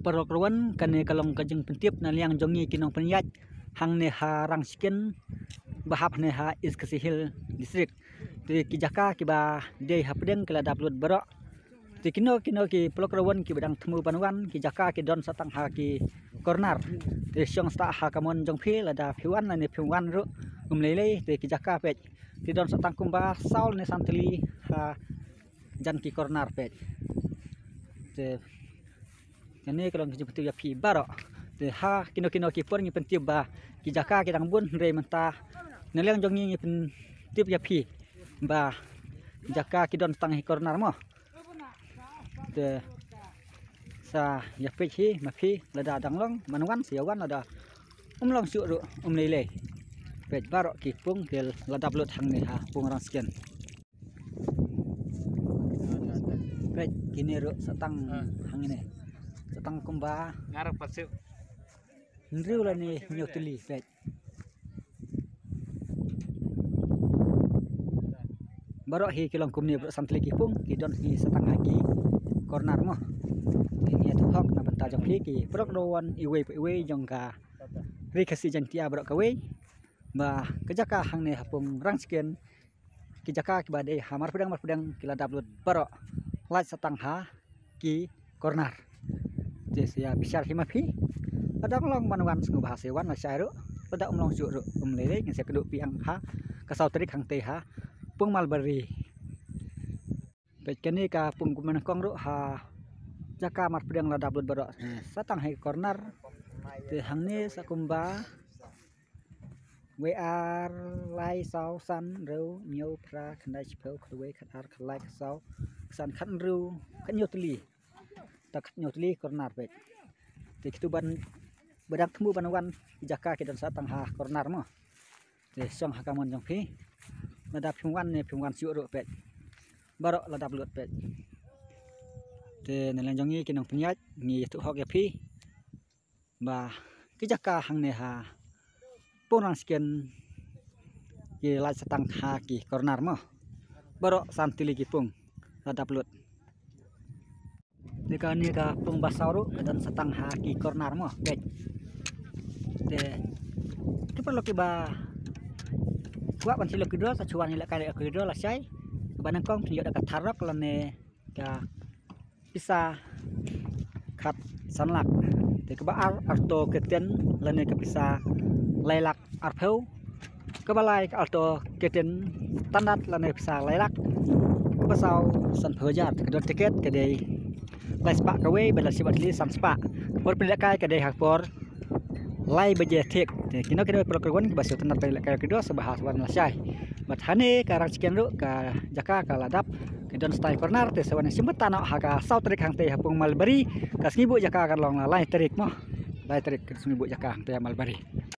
perokruan kane kalong kajeng pentip na liang jongi kinong penyat hang ne harang skin bahap ne ha is kesihil distrik ti kijaka kiba dei hapdeng kala daplut barok ti kino ki perokruan ki badang temu panuan kijaka ki don satang ha ki corner ti syong sta ha kamon jong phi lada phiwan ne phiwan ru umlele ti kijaka pet ti don satang kumba saul ne santli ha jan ki corner pet te ini kalau kita betul ya pi barok te ha kino ki por ni pentip ba ki jaka ki dang bun re mentah neleng jongi ni pentip ya pi ba jaka ki don tang hi corner mo te sa ya pe hi ma pi lada dang long manwan siawan lada long su ru lele pet barok ki pung del lada blut hang ni ha pung rang skin pet kini ru satang hang ini satang kumba ngarep pasuk nriu la ni nyotuli pet barok hi kilong kumni santli ki pung ki don hi satang hagi corner mo ini tu hok na banta jong hi ki prok rowan iwe jong ka ri kasi jantia barok kawe ba kejaka hang ne hapung rang skin ki jaka ki bade hamar pedang kila dablut barok laj satang ha ki corner ya besar himapi ada long manuan sengu bahasa wan masairu pada long juru lele yang saya keduk piang ha kasau trik hang teh ha pung malbari pet kene ka pung kuman kong ru ha jaka mar pedang la dablut barok satang hai corner te hang ne sakumba we ar lai sau san ru miau pra khandai chpeu khwe khatar khlai sau san khan ru kanyotli tak nyotli corner pet ti kituban badak temu panawan jaka ki dan satang ha corner mo te song ha kamon jong phi ladap phungwan siu ro pet barok ladap lut pet te nelang jongi kinong penyat ngi tu hok ya phi ba ki jaka hang ne ha ponang skin ki lai satang ha ki corner mo barok santili ki pung ladap lut Nika ni ka pung basauru dan satang ha ki corner mo pet te tu perlu ki ba kuat ban silo kedua sacuan ni la kali kedua la sai banang kong yo dekat tharok lane ka bisa khat sanlak te ka ba arto keten lane ka bisa lailak arpheu ka balai ka arto keten standard lane bisa lailak basau san phojat kedua tiket kedai lai spa kawe bela sibat li sam spa por pindakai kedai hakpor lai beje tek kino perokruan basio tenar pindakai kedua sebahas wan lasai bat hane karang sekian ru ka jaka ka ladap kedon style corner te sawan simbet tanok haka sau trik hang te hapung malbari ka singibu jaka kan long lai trik mo lai trik singibu jaka hang te malbari